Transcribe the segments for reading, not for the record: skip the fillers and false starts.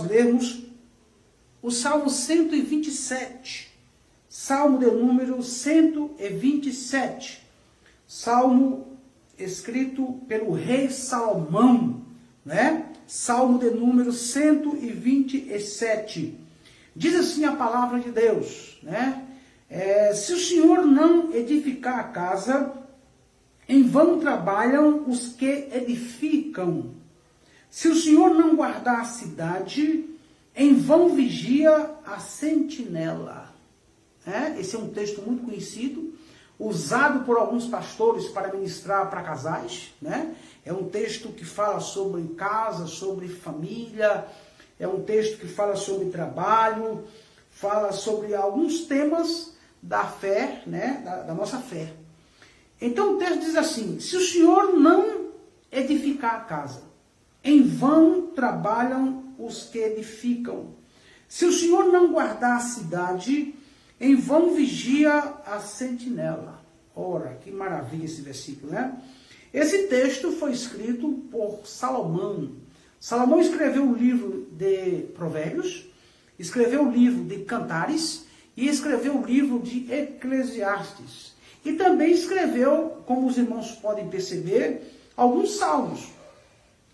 lermos o Salmo 127. Salmo de número 127. Salmo escrito pelo rei Salomão, né? Salmo de número 127. Diz assim a palavra de Deus, né? Se o Senhor não edificar a casa, em vão trabalham os que edificam. Se o Senhor não guardar a cidade, em vão vigia a sentinela. Esse é um texto muito conhecido, usado por alguns pastores para ministrar para casais, né? É um texto que fala sobre casa, sobre família, é um texto que fala sobre trabalho, fala sobre alguns temas da fé, né? Da nossa fé. Então o texto diz assim: se o Senhor não edificar a casa, em vão trabalham os que edificam. Se o Senhor não guardar a cidade, em vão vigia a sentinela. Ora, que maravilha esse versículo, né? Esse texto foi escrito por Salomão. Salomão escreveu o livro de Provérbios, escreveu o livro de Cantares e escreveu o livro de Eclesiastes. E também escreveu, como os irmãos podem perceber, alguns salmos.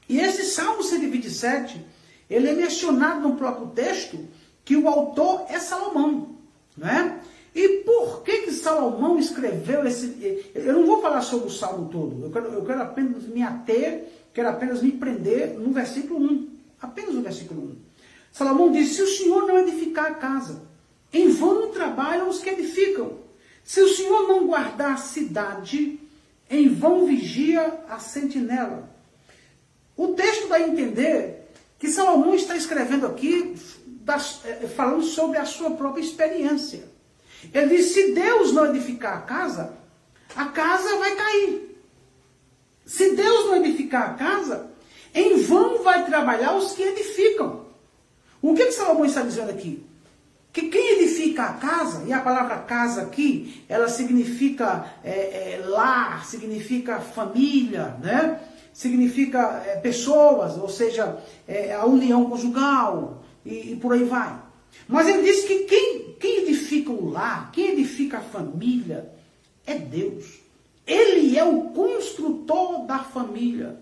E esse Salmo 127, ele é mencionado no próprio texto que o autor é Salomão, né? E por que Salomão escreveu esse... Eu não vou falar sobre o Salmo todo, eu quero apenas me ater, quero apenas me prender no versículo 1, apenas no versículo 1. Salomão diz: se o Senhor não edificar a casa, em vão trabalham os que edificam. Se o Senhor não guardar a cidade, em vão vigia a sentinela. O texto dá a entender que Salomão está escrevendo aqui, falando sobre a sua própria experiência. Ele diz: se Deus não edificar a casa vai cair. Se Deus não edificar a casa, em vão vai trabalhar os que edificam. O que Salomão está dizendo aqui? Que quem edifica a casa, e a palavra casa aqui, ela significa lar, significa família, né? Significa pessoas, ou seja, a união conjugal, e por aí vai. Mas ele diz que quem edifica o lar, quem edifica a família, é Deus. Ele é o construtor da família.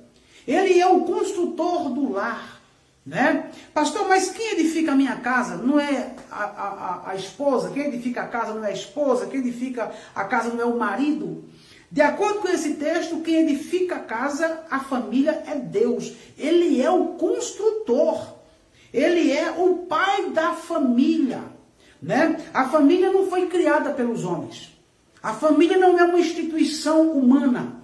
Ele é o construtor do lar, né? Pastor, mas quem edifica a minha casa não é a esposa? Quem edifica a casa não é a esposa? Quem edifica a casa não é o marido? De acordo com esse texto, quem edifica a casa, a família, é Deus. Ele é o construtor. Ele é o pai da família, né? A família não foi criada pelos homens. A família não é uma instituição humana.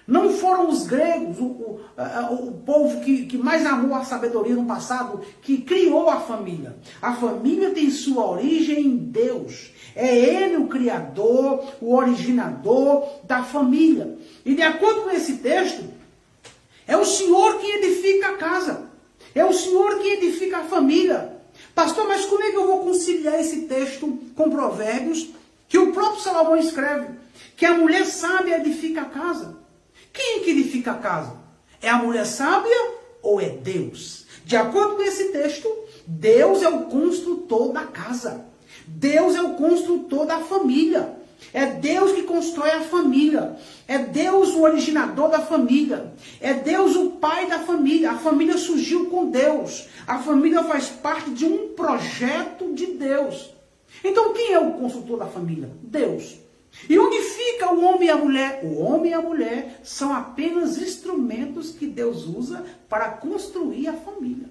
Não foram os gregos, o povo que mais amou a sabedoria no passado, que criou a família. A família tem sua origem em Deus. É Ele o criador, o originador da família. E de acordo com esse texto, é o Senhor que edifica a casa. É o Senhor que edifica a família. Pastor, mas como é que eu vou conciliar esse texto com Provérbios, que o próprio Salomão escreve, que a mulher sábia edifica a casa? Quem é que edifica a casa? É a mulher sábia ou é Deus? De acordo com esse texto, Deus é o construtor da casa. Deus é o construtor da família. É Deus que constrói a família. É Deus o originador da família. É Deus o pai da família. A família surgiu com Deus. A família faz parte de um projeto de Deus. Então quem é o construtor da família? Deus. E onde fica o homem e a mulher? O homem e a mulher são apenas instrumentos que Deus usa para construir a família.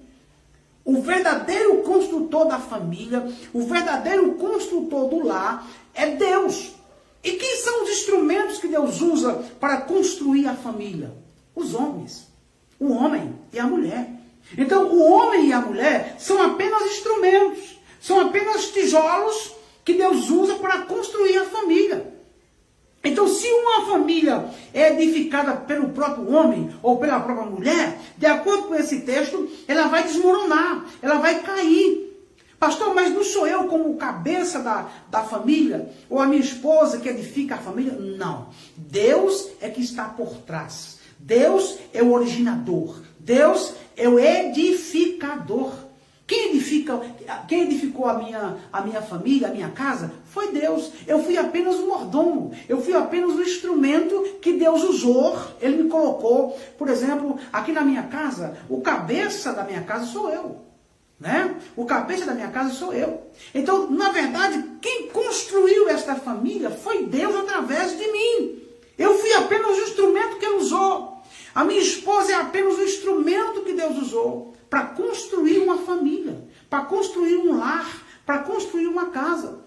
O verdadeiro construtor da família, o verdadeiro construtor do lar é Deus. E quem são os instrumentos que Deus usa para construir a família? Os homens. O homem e a mulher. Então, o homem e a mulher são apenas instrumentos. São apenas tijolos que Deus usa para construir a família. Então, se uma família é edificada pelo próprio homem ou pela própria mulher, de acordo com esse texto, ela vai desmoronar, ela vai cair. Pastor, mas não sou eu como cabeça da família, ou a minha esposa que edifica a família? Não. Deus é que está por trás. Deus é o originador. Deus é o edificador. Quem quem edificou a minha família, a minha casa, foi Deus. Eu fui apenas um mordomo, eu fui apenas um instrumento que Deus usou, Ele me colocou. Por exemplo, aqui na minha casa, o cabeça da minha casa sou eu. Né? O cabeça da minha casa sou eu. Então, na verdade, quem construiu esta família foi Deus através de mim. Eu fui apenas o instrumento que Ele usou. A minha esposa é apenas o instrumento que Deus usou para construir uma família, para construir um lar, para construir uma casa.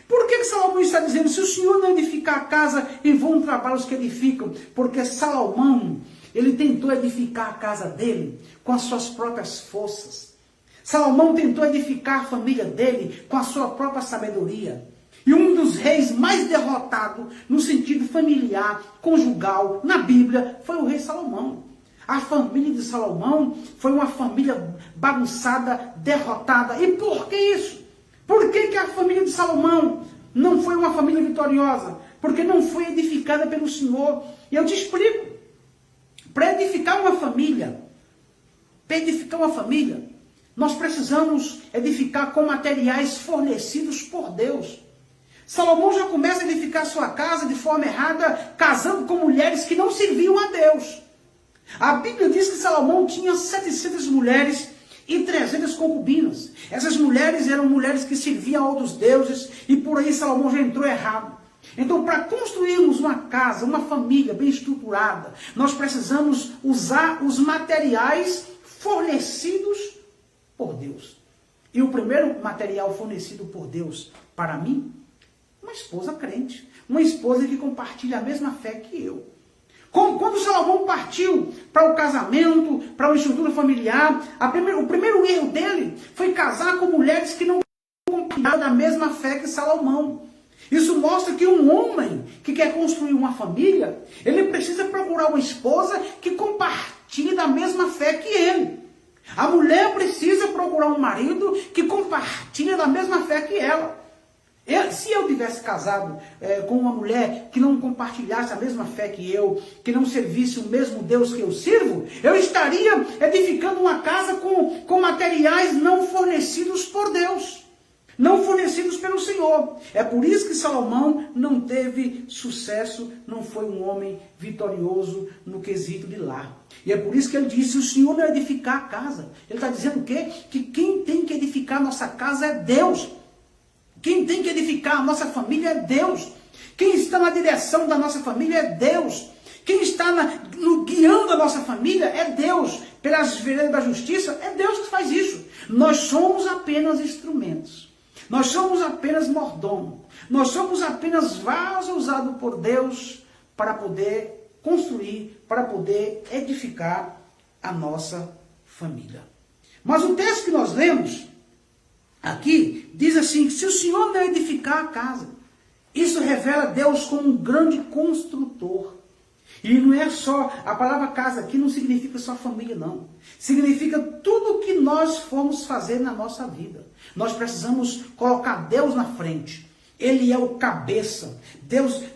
Por que Salomão está dizendo, se o Senhor não edificar a casa, em vão trabalham os que edificam? Porque Salomão, ele tentou edificar a casa dele com as suas próprias forças. Salomão tentou edificar a família dele com a sua própria sabedoria. E um dos reis mais derrotados no sentido familiar, conjugal, na Bíblia, foi o rei Salomão. A família de Salomão foi uma família bagunçada, derrotada. E por que isso? Por que a família de Salomão não foi uma família vitoriosa? Porque não foi edificada pelo Senhor. E eu te explico. Para edificar uma família, nós precisamos edificar com materiais fornecidos por Deus. Salomão já começa a edificar sua casa de forma errada, casando com mulheres que não serviam a Deus. A Bíblia diz que Salomão tinha 700 mulheres e 300 concubinas. Essas mulheres eram mulheres que serviam a outros deuses e por aí Salomão já entrou errado. Então, para construirmos uma casa, uma família bem estruturada, nós precisamos usar os materiais fornecidos por Deus. E o primeiro material fornecido por Deus para mim, uma esposa crente, uma esposa que compartilha a mesma fé que eu. Como quando Salomão partiu para o casamento, para uma estrutura familiar, o primeiro erro dele foi casar com mulheres que não compartilhavam da mesma fé que Salomão. Isso mostra que um homem que quer construir uma família, ele precisa procurar uma esposa que compartilhe da mesma fé que ele. A mulher precisa procurar um marido que compartilhe da mesma fé que ela. Se eu tivesse casado com uma mulher que não compartilhasse a mesma fé que eu, que não servisse o mesmo Deus que eu sirvo, eu estaria edificando uma casa com materiais não fornecidos por Deus, não fornecidos pelo Senhor. É por isso que Salomão não teve sucesso, não foi um homem vitorioso no quesito de lar. E é por isso que ele disse, o Senhor não edificar a casa. Ele está dizendo o quê? Que quem tem que edificar a nossa casa é Deus. Quem tem que edificar a nossa família é Deus. Quem está na direção da nossa família é Deus. Quem está guiando a nossa família é Deus. Pelas veredas da justiça, é Deus que faz isso. Nós somos apenas instrumentos. Nós somos apenas mordomo. Nós somos apenas vaso usado por Deus para poder construir, para poder edificar a nossa família. Mas o texto que nós lemos aqui diz assim, se o Senhor não edificar a casa, isso revela Deus como um grande construtor. E não é só, a palavra casa aqui não significa só família, não. Significa tudo o que nós formos fazer na nossa vida. Nós precisamos colocar Deus na frente. Ele é o cabeça.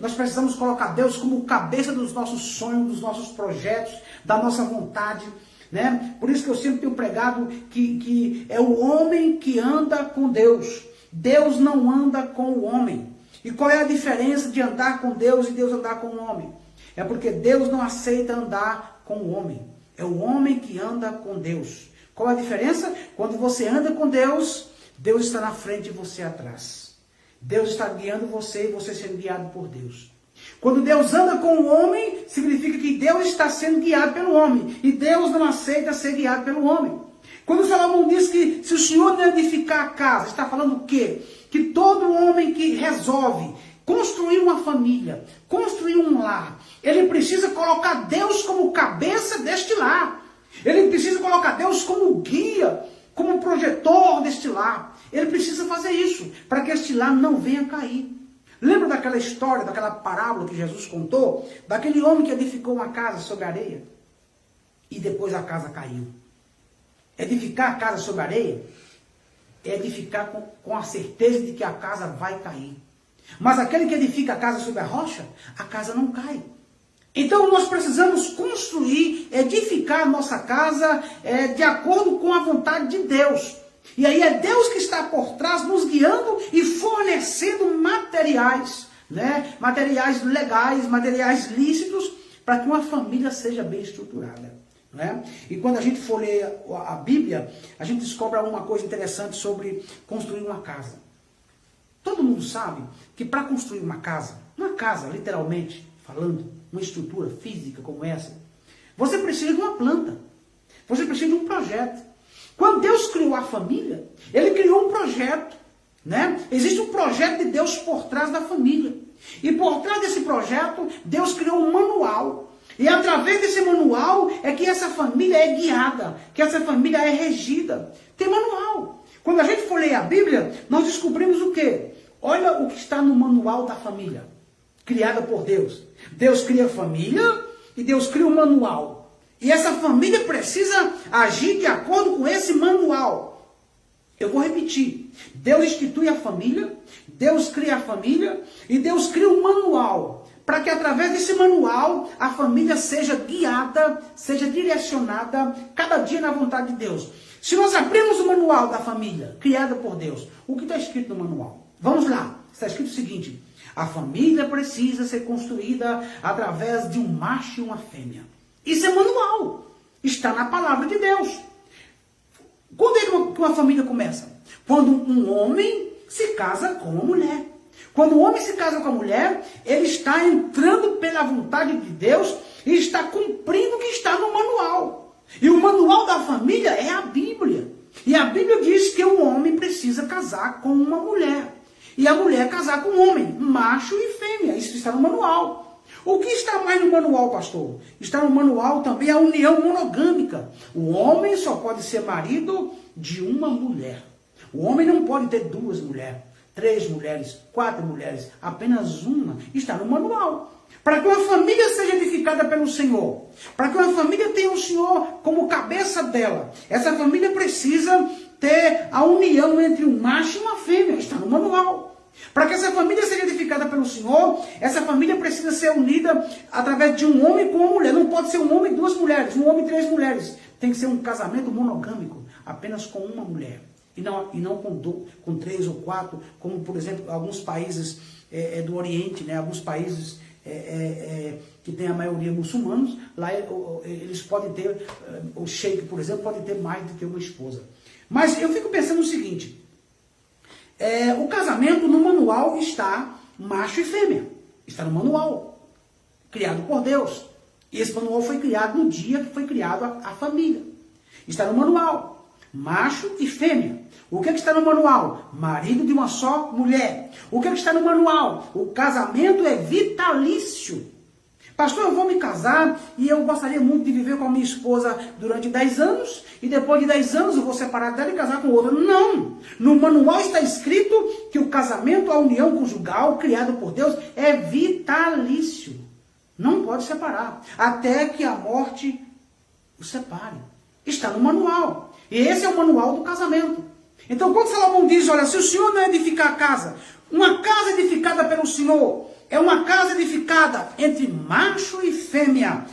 Nós precisamos colocar Deus como o cabeça dos nossos sonhos, dos nossos projetos, da nossa vontade. Né? Por isso que eu sempre tenho pregado que é o homem que anda com Deus. Deus não anda com o homem. E qual é a diferença de andar com Deus e Deus andar com o homem? É porque Deus não aceita andar com o homem. É o homem que anda com Deus. Qual a diferença? Quando você anda com Deus, Deus está na frente e você atrás. Deus está guiando você e você sendo guiado por Deus. Quando Deus anda com o homem, significa que Deus está sendo guiado pelo homem. E Deus não aceita ser guiado pelo homem. Quando Salomão diz que se o Senhor não edificar a casa, está falando o quê? Que todo homem que resolve construir uma família, construir um lar, ele precisa colocar Deus como cabeça deste lar. Ele precisa colocar Deus como guia, como projetor deste lar. Ele precisa fazer isso, para que este lar não venha cair. Lembra daquela história, daquela parábola que Jesus contou? Daquele homem que edificou uma casa sobre areia e depois a casa caiu. Edificar a casa sobre areia é edificar com a certeza de que a casa vai cair. Mas aquele que edifica a casa sobre a rocha, a casa não cai. Então nós precisamos construir, edificar a nossa casa de acordo com a vontade de Deus. E aí é Deus que está por trás, nos guiando e fornecendo materiais, né? Materiais legais, materiais lícitos, para que uma família seja bem estruturada, né? E quando a gente for ler a Bíblia, a gente descobre alguma coisa interessante sobre construir uma casa. Todo mundo sabe que para construir uma casa, literalmente falando, uma estrutura física como essa, você precisa de uma planta, você precisa de um projeto. Quando Deus criou a família, Ele criou um projeto, né? Existe um projeto de Deus por trás da família. E por trás desse projeto, Deus criou um manual. E através desse manual é que essa família é guiada, que essa família é regida. Tem manual. Quando a gente for ler a Bíblia, nós descobrimos o quê? Olha o que está no manual da família, criada por Deus. Deus cria a família e Deus cria um manual. E essa família precisa agir de acordo com esse manual. Eu vou repetir. Deus institui a família, Deus cria a família e Deus cria um manual. Para que através desse manual a família seja guiada, seja direcionada cada dia na vontade de Deus. Se nós abrirmos o manual da família, criada por Deus, o que está escrito no manual? Vamos lá. Está escrito o seguinte: a família precisa ser construída através de um macho e uma fêmea. Isso é manual. Está na palavra de Deus. Quando é que uma família começa? Quando um homem se casa com uma mulher. Quando o homem se casa com a mulher, ele está entrando pela vontade de Deus e está cumprindo o que está no manual. E o manual da família é a Bíblia. E a Bíblia diz que o homem precisa casar com uma mulher. E a mulher casar com um homem, macho e fêmea. Isso está no manual. O que está mais no manual, pastor? Está no manual também a união monogâmica. O homem só pode ser marido de uma mulher. O homem não pode ter 2 mulheres, 3 mulheres, 4 mulheres, apenas uma. Está no manual. Para que uma família seja edificada pelo Senhor, para que uma família tenha o Senhor como cabeça dela, essa família precisa ter a união entre um macho e uma fêmea. Está no manual. Para que essa família seja edificada pelo Senhor, essa família precisa ser unida através de um homem com uma mulher. Não pode ser um homem e 2 mulheres, um homem e 3 mulheres. Tem que ser um casamento monogâmico, apenas com uma mulher. E não com 3 ou 4, como, por exemplo, alguns países do Oriente, né? Alguns países que tem a maioria muçulmanos, lá eles podem ter, o sheik, por exemplo, pode ter mais do que uma esposa. Mas eu fico pensando o seguinte: o casamento no manual está macho e fêmea. Está no manual, criado por Deus. E esse manual foi criado no dia que foi criado a família. Está no manual, macho e fêmea. O que está no manual? Marido de uma só mulher. O que está no manual? O casamento é vitalício. Pastor, eu vou me casar e eu gostaria muito de viver com a minha esposa durante 10 anos e depois de 10 anos eu vou separar dela e casar com outra. Não! No manual está escrito que o casamento, a união conjugal criada por Deus é vitalício. Não pode separar, até que a morte o separe. Está no manual. E esse é o manual do casamento. Então, quando Salomão diz, olha, se o Senhor não edificar a casa, uma casa edificada pelo Senhor, é uma casa edificada entre macho e fêmea.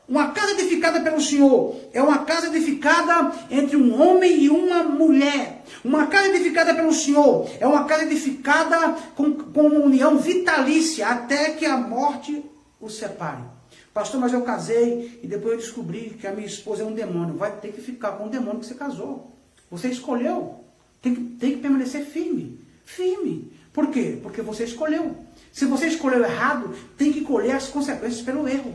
Uma casa edificada pelo Senhor é uma casa edificada entre um homem e uma mulher. Uma casa edificada pelo Senhor é uma casa edificada com uma união vitalícia até que a morte o separe. Pastor, mas eu casei e depois eu descobri que a minha esposa é um demônio. Vai ter que ficar com o demônio que você casou. Você escolheu. Tem que permanecer firme. Firme. Por quê? Porque você escolheu. Se você escolheu errado, tem que colher as consequências pelo erro.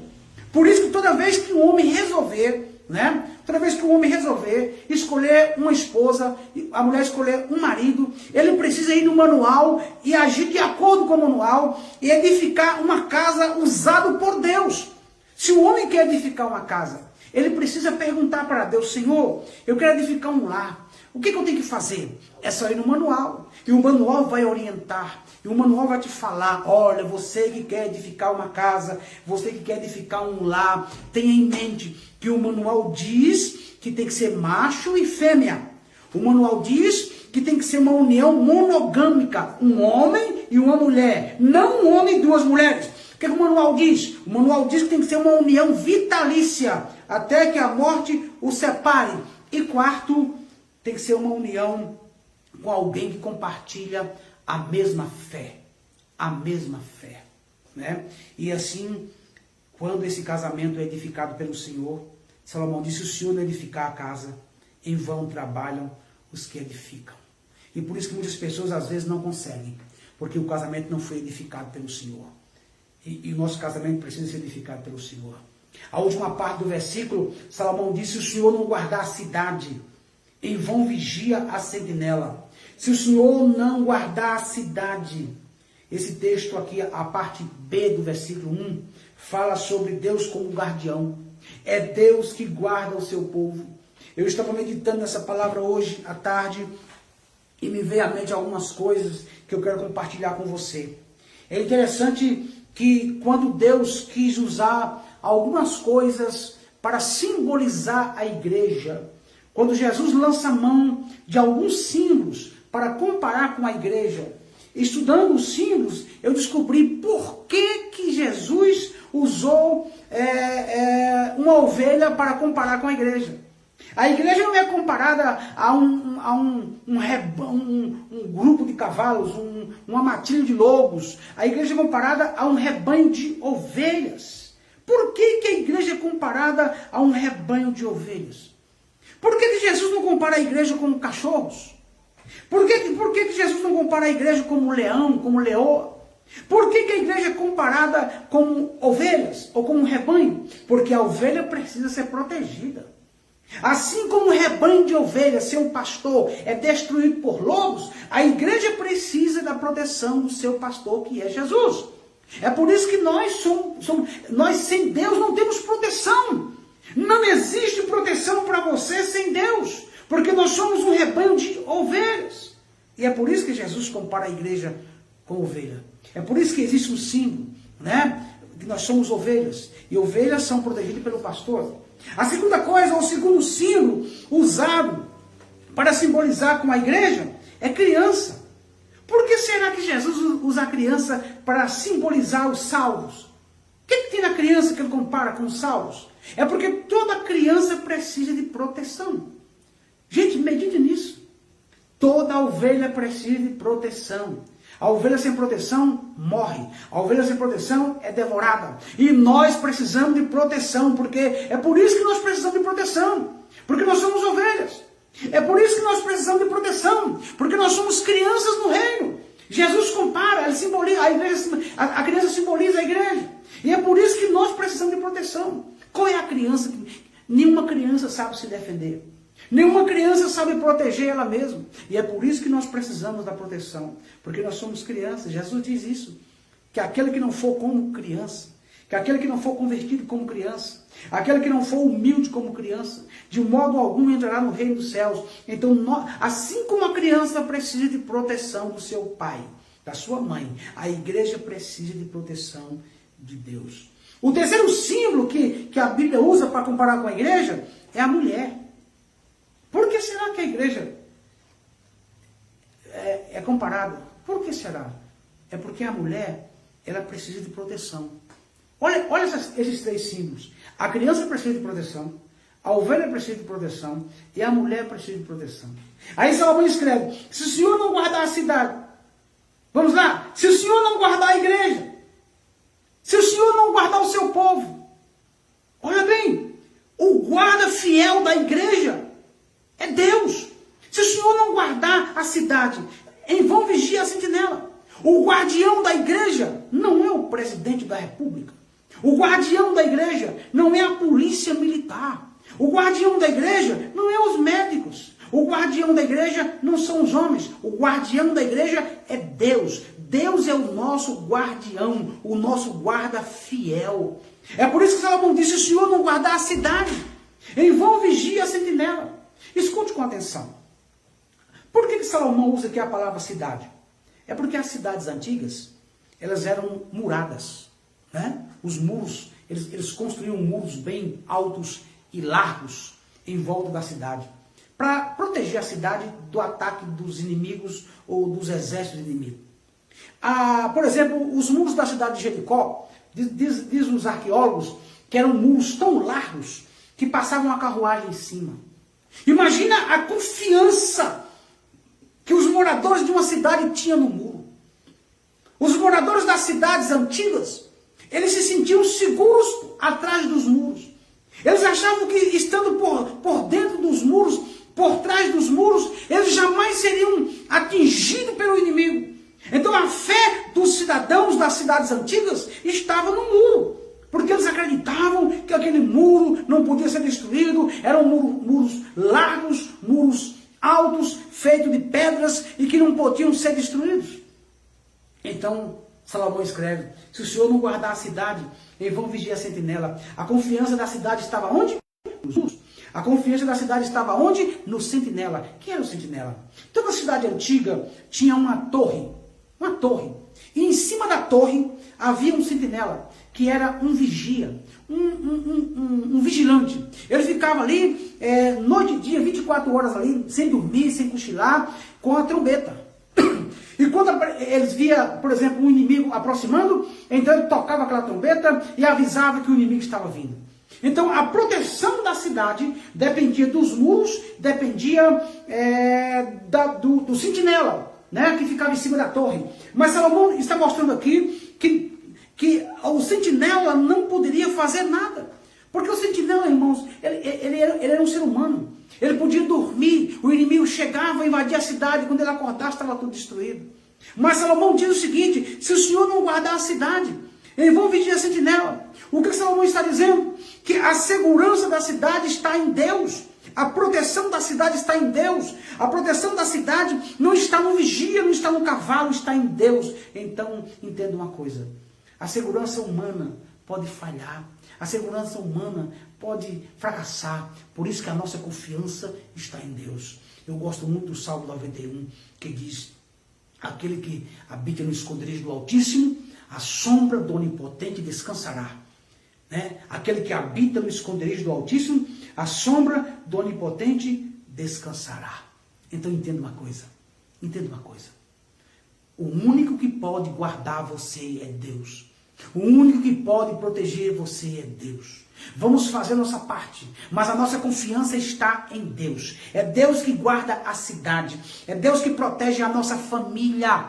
Por isso que toda vez que o homem resolver, né? Toda vez que o homem resolver escolher uma esposa, a mulher escolher um marido, ele precisa ir no manual e agir de acordo com o manual e edificar uma casa usada por Deus. Se o homem quer edificar uma casa, ele precisa perguntar para Deus, Senhor, eu quero edificar um lar. O que eu tenho que fazer? É só ir no manual. E o manual vai orientar. E o manual vai te falar, olha, você que quer edificar uma casa, você que quer edificar um lar, tenha em mente que o manual diz que tem que ser macho e fêmea. O manual diz que tem que ser uma união monogâmica, um homem e uma mulher, não um homem e 2 mulheres. O que o manual diz? O manual diz que tem que ser uma união vitalícia, até que a morte o separe. E quarto, tem que ser uma união com alguém que compartilha a mesma fé. A mesma fé. Né? E assim, quando esse casamento é edificado pelo Senhor, Salomão disse, se o Senhor não edificar a casa, em vão trabalham os que edificam. E por isso que muitas pessoas às vezes não conseguem, porque o casamento não foi edificado pelo Senhor. E o nosso casamento precisa ser edificado pelo Senhor. A última parte do versículo, Salomão disse, se o Senhor não guardar a cidade, em vão vigia a sentinela. Se o Senhor não guardar a cidade, esse texto aqui, a parte B do versículo 1, fala sobre Deus como guardião. É Deus que guarda o seu povo. Eu estava meditando nessa palavra hoje à tarde e me veio à mente algumas coisas que eu quero compartilhar com você. É interessante que quando Deus quis usar algumas coisas para simbolizar a igreja, quando Jesus lança mão de alguns símbolos para comparar com a igreja, estudando os símbolos, eu descobri por que Jesus usou uma ovelha para comparar com a igreja. A igreja não é comparada a um grupo de cavalos, uma matilha de lobos. A igreja é comparada a um rebanho de ovelhas. Por que a igreja é comparada a um rebanho de ovelhas? Por que Jesus não compara a igreja como cachorros? Por que Jesus não compara a igreja como leão, como leoa? Por que a igreja é comparada como ovelhas ou como rebanho? Porque a ovelha precisa ser protegida. Assim como um rebanho de ovelhas, seu pastor é destruído por lobos, a igreja precisa da proteção do seu pastor, que é Jesus. É por isso que nós sem Deus não temos proteção. Não existe proteção para você sem Deus, porque nós somos um rebanho de ovelhas. E é por isso que Jesus compara a igreja com ovelha. É por isso que existe um símbolo, né? Que nós somos ovelhas, e ovelhas são protegidas pelo pastor. A segunda coisa, o segundo símbolo usado para simbolizar com a igreja é criança. Por que será que Jesus usa a criança para simbolizar os salvos? O que tem na criança que ele compara com os salvos? É porque toda criança precisa de proteção. Gente, medite nisso. Toda ovelha precisa de proteção. A ovelha sem proteção morre. A ovelha sem proteção é devorada. E nós precisamos de proteção, porque é por isso que nós precisamos de proteção. Porque nós somos ovelhas. É por isso que nós precisamos de proteção, porque nós somos crianças no reino. Jesus compara, ele simboliza, a criança simboliza a igreja. E é por isso que nós precisamos de proteção. Qual é a criança? Nenhuma criança sabe se defender. Nenhuma criança sabe proteger ela mesma. E é por isso que nós precisamos da proteção. Porque nós somos crianças. Jesus diz isso. Que aquele que não for como criança, que aquele que não for convertido como criança, aquele que não for humilde como criança, de modo algum entrará no reino dos céus. Então, assim como a criança precisa de proteção do seu pai, da sua mãe, a igreja precisa de proteção de Deus. O terceiro símbolo que a Bíblia usa para comparar com a igreja é a mulher. Por que será que a igreja é comparada? Por que será? É porque a mulher, ela precisa de proteção. Olha esses três símbolos. A criança precisa de proteção, a ovelha precisa de proteção e a mulher precisa de proteção. Aí Salomão escreve, se o Senhor não guardar a cidade, vamos lá, se o Senhor não guardar a igreja, se o Senhor não guardar o seu povo, olha bem, o guarda fiel da igreja é Deus. Se o Senhor não guardar a cidade, em vão vigia a sentinela. O guardião da igreja não é o presidente da república. O guardião da igreja não é a polícia militar. O guardião da igreja não é os médicos. O guardião da igreja não são os homens. O guardião da igreja é Deus. Deus é o nosso guardião, o nosso guarda fiel. É por isso que Salomão disse, se o Senhor não guardar a cidade, em vão vigia a sentinela. Escute com atenção. Por que Salomão usa aqui a palavra cidade? É porque as cidades antigas, elas eram muradas, né? Os muros, eles construíam muros bem altos e largos em volta da cidade, para proteger a cidade do ataque dos inimigos ou dos exércitos inimigos. Por exemplo, os muros da cidade de Jericó, diz os arqueólogos, que eram muros tão largos que passavam uma carruagem em cima. Imagina a confiança que os moradores de uma cidade tinham no muro. Os moradores das cidades antigas, eles se sentiam seguros atrás dos muros. Eles achavam que estando por dentro dos muros, por trás dos muros, eles jamais seriam atingidos pelo inimigo. Então a fé dos cidadãos das cidades antigas estava no muro. Porque eles acreditavam que aquele muro não podia ser destruído. Eram muros largos, muros altos, feitos de pedras e que não podiam ser destruídos. Então Salomão escreve: se o Senhor não guardar a cidade, em vão vigiar a sentinela. A confiança da cidade estava onde? Nos muros. A confiança da cidade estava onde? No sentinela. Quem era o sentinela? Toda cidade antiga tinha uma torre. Uma torre. E em cima da torre havia um sentinela, que era um vigia, um vigilante. Ele ficava ali, noite e dia, 24 horas ali, sem dormir, sem cochilar, com a trombeta. E quando eles via, por exemplo, um inimigo aproximando, então ele tocava aquela trombeta e avisava que o inimigo estava vindo. Então a proteção da cidade dependia dos muros, dependia do sentinela, né, que ficava em cima da torre. Mas Salomão está mostrando aqui que o sentinela não poderia fazer nada. Porque o sentinela, irmãos, ele era um ser humano. Ele podia dormir, o inimigo chegava, invadia a cidade, quando ele acordasse estava tudo destruído. Mas Salomão diz o seguinte: se o Senhor não guardar a cidade, eles vão vigiar a sentinela. O que Salomão está dizendo? Que a segurança da cidade está em Deus. A proteção da cidade está em Deus. A proteção da cidade não está no vigia, não está no cavalo, está em Deus. Então, entenda uma coisa: a segurança humana pode falhar. A segurança humana pode fracassar. Por isso que a nossa confiança está em Deus. Eu gosto muito do Salmo 91, que diz: aquele que habita no esconderijo do Altíssimo, a sombra do Onipotente descansará. Né? Aquele que habita no esconderijo do Altíssimo, a sombra do Onipotente descansará. Então entenda uma coisa. Entenda uma coisa. O único que pode guardar você é Deus. O único que pode proteger você é Deus. Vamos fazer a nossa parte, mas a nossa confiança está em Deus. É Deus que guarda a cidade. É Deus que protege a nossa família.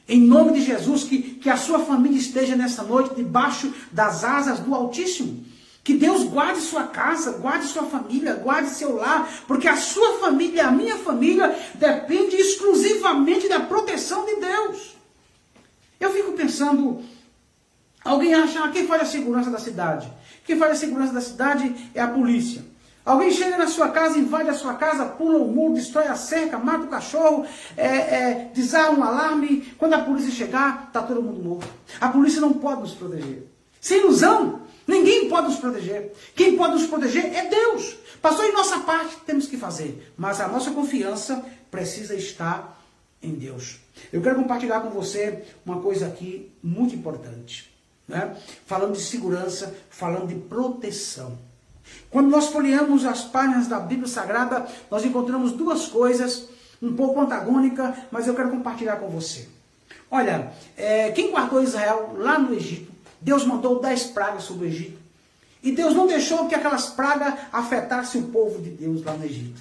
Em nome de Jesus, que a sua família esteja nessa noite debaixo das asas do Altíssimo. Que Deus guarde sua casa, guarde sua família, guarde seu lar, porque a sua família, a minha família, depende exclusivamente da proteção de Deus. Eu fico pensando, alguém acha, quem faz a segurança da cidade? Quem faz a segurança da cidade é a polícia. Alguém chega na sua casa, invade a sua casa, pula o muro, destrói a cerca, mata o cachorro, desarma um alarme. Quando a polícia chegar, está todo mundo morto. A polícia não pode nos proteger. Sem ilusão, ninguém pode nos proteger. Quem pode nos proteger é Deus. Passou em nossa parte, temos que fazer. Mas a nossa confiança precisa estar em Deus. Eu quero compartilhar com você uma coisa aqui muito importante. Né? Falando de segurança, falando de proteção. Quando nós folheamos as páginas da Bíblia Sagrada, nós encontramos duas coisas um pouco antagônicas, mas eu quero compartilhar com você. Olha, quem guardou Israel lá no Egito, Deus mandou 10 pragas sobre o Egito. E Deus não deixou que aquelas pragas afetassem o povo de Deus lá no Egito.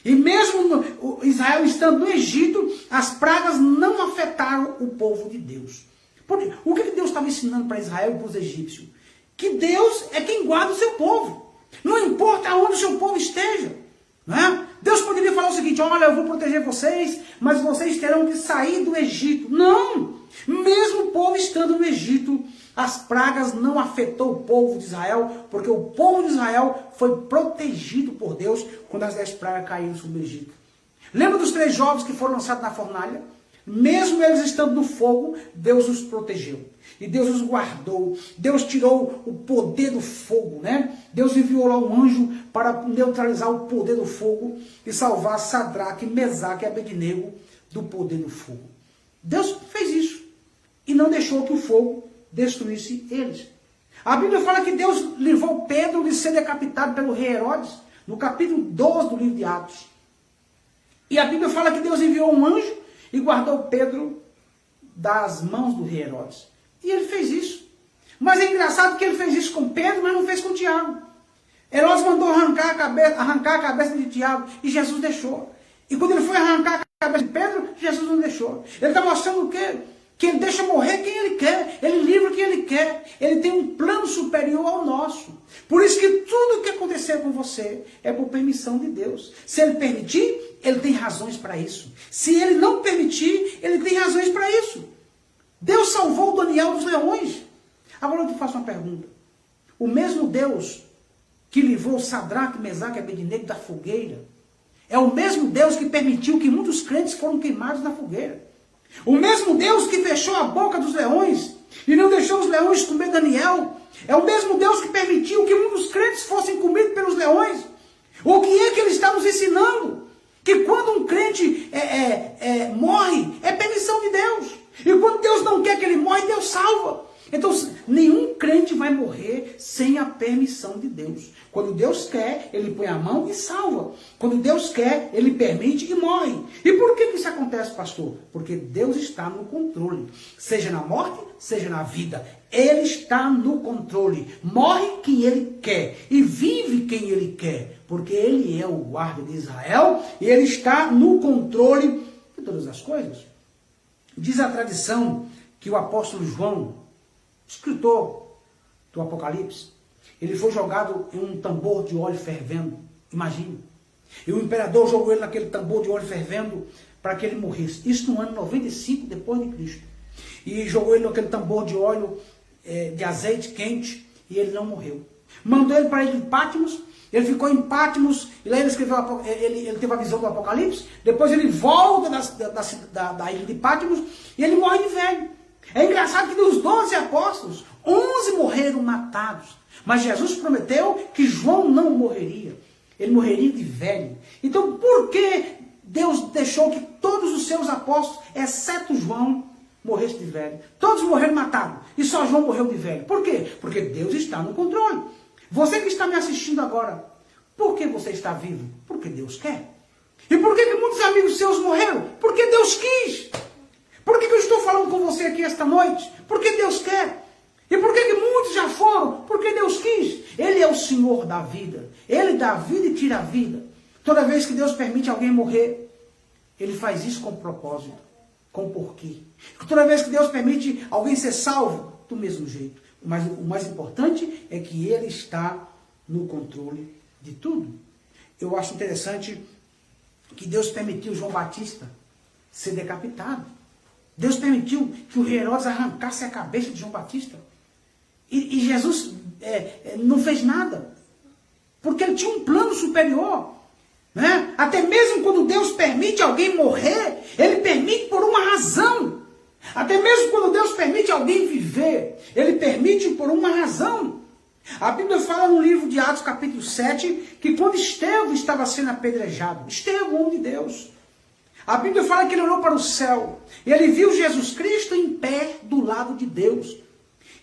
E mesmo Israel estando no Egito, as pragas não afetaram o povo de Deus. Porque, o que Deus estava ensinando para Israel e para os egípcios? Que Deus é quem guarda o seu povo. Não importa aonde o seu povo esteja. Né? Deus poderia falar o seguinte: olha, eu vou proteger vocês, mas vocês terão que sair do Egito. Não! Mesmo o povo estando no Egito, as pragas não afetou o povo de Israel, porque o povo de Israel foi protegido por Deus quando as 10 pragas caíram sobre o Egito. Lembra dos 3 jovens que foram lançados na fornalha? Mesmo eles estando no fogo, Deus os protegeu. E Deus os guardou. Deus tirou o poder do fogo, né? Deus enviou lá um anjo para neutralizar o poder do fogo e salvar Sadraque, Mesaque e Abednego do poder do fogo. Deus fez isso. E não deixou que o fogo destruísse eles. A Bíblia fala que Deus livrou Pedro de ser decapitado pelo rei Herodes, no capítulo 12 do livro de Atos. E a Bíblia fala que Deus enviou um anjo e guardou Pedro das mãos do rei Herodes. E ele fez isso. Mas é engraçado que ele fez isso com Pedro, mas não fez com Tiago. Herodes mandou arrancar a cabeça de Tiago e Jesus deixou. E quando ele foi arrancar a cabeça de Pedro, Jesus não deixou. Ele está mostrando o quê? Que ele deixa morrer quem ele quer, ele livra quem ele quer, ele tem um plano superior ao nosso. Por isso que tudo que acontecer com você é por permissão de Deus. Se ele permitir, ele tem razões para isso. Se ele não permitir, ele tem razões para isso. Deus salvou o Daniel dos leões. Agora eu te faço uma pergunta. O mesmo Deus que livrou Sadraque, Mesaque e Abednego da fogueira, é o mesmo Deus que permitiu que muitos crentes foram queimados na fogueira. O mesmo Deus que fechou a boca dos leões e não deixou os leões comer Daniel, é o mesmo Deus que permitiu que muitos crentes fossem comidos pelos leões. O que é que ele está nos ensinando? Que quando um crente morre, é permissão de Deus. E quando Deus não quer que ele morra, Deus salva. Então, nenhum crente vai morrer sem a permissão de Deus. Quando Deus quer, ele põe a mão e salva. Quando Deus quer, ele permite e morre. E por que isso acontece, pastor? Porque Deus está no controle. Seja na morte, seja na vida. Ele está no controle. Morre quem ele quer e vive quem ele quer. Porque ele é o guarda de Israel e ele está no controle de todas as coisas. Diz a tradição que o apóstolo João, escritor do Apocalipse, ele foi jogado em um tambor de óleo fervendo, imagine. E o imperador jogou ele naquele tambor de óleo fervendo para que ele morresse. Isso no ano 95 depois de Cristo. E jogou ele naquele tambor de óleo de azeite quente e ele não morreu. Mandou ele para ir em Patmos, ele ficou em Patmos, e lá ele escreveu, ele teve a visão do Apocalipse, depois ele volta da ilha de Patmos e ele morre de velho. É engraçado que dos 12 apóstolos, 11 morreram matados. Mas Jesus prometeu que João não morreria. Ele morreria de velho. Então por que Deus deixou que todos os seus apóstolos, exceto João, morressem de velho? Todos morreram matados. E só João morreu de velho. Por quê? Porque Deus está no controle. Você que está me assistindo agora, por que você está vivo? Porque Deus quer. E por que muitos amigos seus morreram? Porque Deus quis. Por que eu estou falando com você aqui esta noite? Porque Deus quer. E por que muitos já foram? Porque Deus quis. Ele é o Senhor da vida. Ele dá a vida e tira a vida. Toda vez que Deus permite alguém morrer, Ele faz isso com propósito, com porquê. Toda vez que Deus permite alguém ser salvo, do mesmo jeito. Mas o mais importante é que Ele está no controle de tudo. Eu acho interessante que Deus permitiu João Batista ser decapitado. Deus permitiu que o rei Herodes arrancasse a cabeça de João Batista. E Jesus não fez nada. Porque ele tinha um plano superior. Né? Até mesmo quando Deus permite alguém morrer, Ele permite por uma razão. Até mesmo quando Deus permite alguém viver, Ele permite por uma razão. A Bíblia fala no livro de Atos capítulo 7, que quando Estevão estava sendo apedrejado, Estevão, homem de Deus, a Bíblia fala que ele olhou para o céu e ele viu Jesus Cristo em pé do lado de Deus.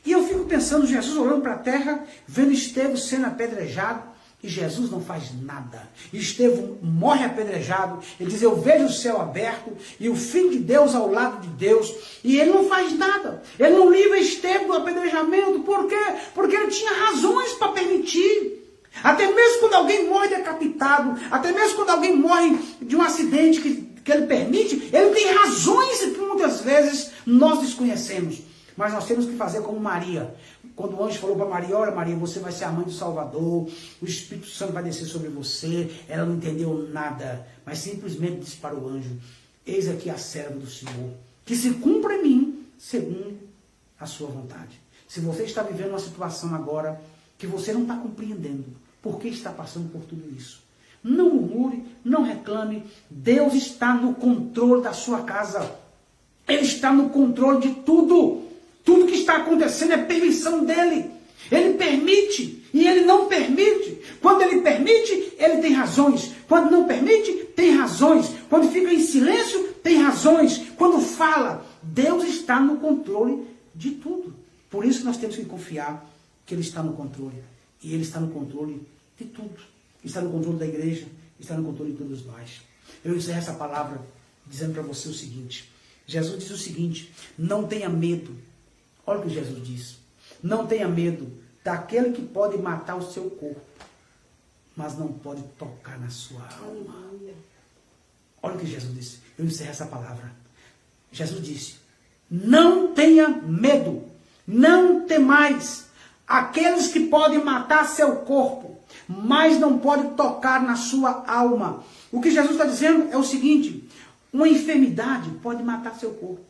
E eu fico pensando, Jesus olhando para a terra, vendo Estevão sendo apedrejado, e Jesus não faz nada. Estevão morre apedrejado, ele diz, eu vejo o céu aberto, e o Filho de Deus ao lado de Deus, e ele não faz nada. Ele não livra Estevão do apedrejamento. Por quê? Porque ele tinha razões para permitir. Até mesmo quando alguém morre decapitado, até mesmo quando alguém morre de um acidente que ele permite, ele tem razões que muitas vezes nós desconhecemos. Mas nós temos que fazer como Maria. Quando o anjo falou para Maria, olha Maria, você vai ser a mãe do Salvador, o Espírito Santo vai descer sobre você. Ela não entendeu nada, mas simplesmente disse para o anjo, eis aqui a serva do Senhor, que se cumpra em mim, segundo a sua vontade. Se você está vivendo uma situação agora, que você não está compreendendo, por que está passando por tudo isso? Não murmure, não reclame, Deus está no controle da sua casa. Ele está no controle de tudo. Tudo que está acontecendo é permissão dele. Ele permite e ele não permite. Quando ele permite, ele tem razões. Quando não permite, tem razões. Quando fica em silêncio, tem razões. Quando fala, Deus está no controle de tudo. Por isso nós temos que confiar que Ele está no controle. E Ele está no controle de tudo. Está no controle da igreja, está no controle de todos nós. Eu encerro essa palavra dizendo para você o seguinte. Jesus disse o seguinte, não tenha medo. Olha o que Jesus disse. Não tenha medo daquele que pode matar o seu corpo, mas não pode tocar na sua alma. Olha o que Jesus disse. Eu encerro essa palavra. Jesus disse: não tenha medo, não temais aqueles que podem matar seu corpo, mas não podem tocar na sua alma. O que Jesus está dizendo é o seguinte: uma enfermidade pode matar seu corpo,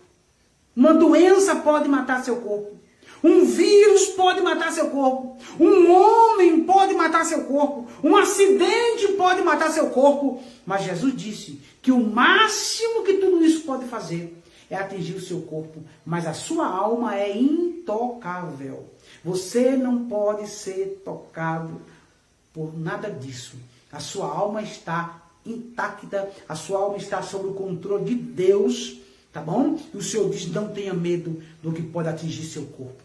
uma doença pode matar seu corpo, um vírus pode matar seu corpo, um homem pode matar seu corpo, um acidente pode matar seu corpo, mas Jesus disse que o máximo que tudo isso pode fazer é atingir o seu corpo, mas a sua alma é intocável. Você não pode ser tocado por nada disso. A sua alma está intacta, a sua alma está sob o controle de Deus, tá bom? E o Senhor diz: não tenha medo do que pode atingir seu corpo,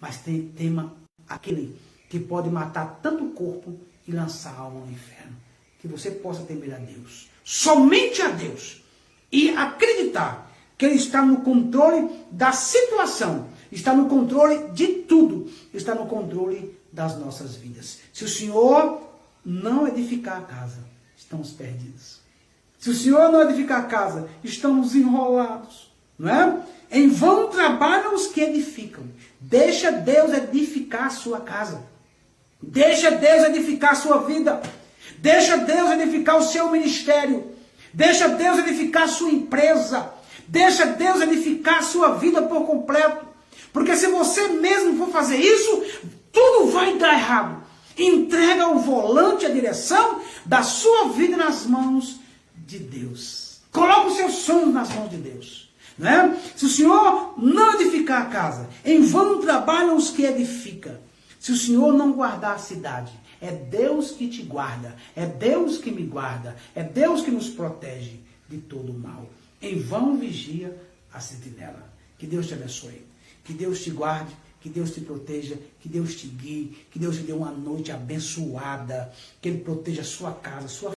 mas tema aquele que pode matar tanto o corpo e lançar a alma no inferno. Que você possa temer a Deus, somente a Deus, e acreditar que Ele está no controle da situação, está no controle de tudo, está no controle das nossas vidas. Se o Senhor não edificar a casa, estamos perdidos. Se o Senhor não edificar a casa, estamos enrolados, não é? Em vão trabalham os que edificam. Deixa Deus edificar a sua casa. Deixa Deus edificar a sua vida. Deixa Deus edificar o seu ministério. Deixa Deus edificar a sua empresa. Deixa Deus edificar a sua vida por completo. Porque se você mesmo for fazer isso, tudo vai dar errado. Entrega o volante, a direção da sua vida nas mãos de Deus. Coloca os seus sonhos nas mãos de Deus. Né? Se o Senhor não edificar a casa, em vão trabalham os que edificam. Se o Senhor não guardar a cidade, é Deus que te guarda, é Deus que me guarda, é Deus que nos protege de todo o mal. Em vão vigia a sentinela. Que Deus te abençoe, que Deus te guarde, que Deus te proteja, que Deus te guie, que Deus te dê uma noite abençoada, que Ele proteja a sua casa, sua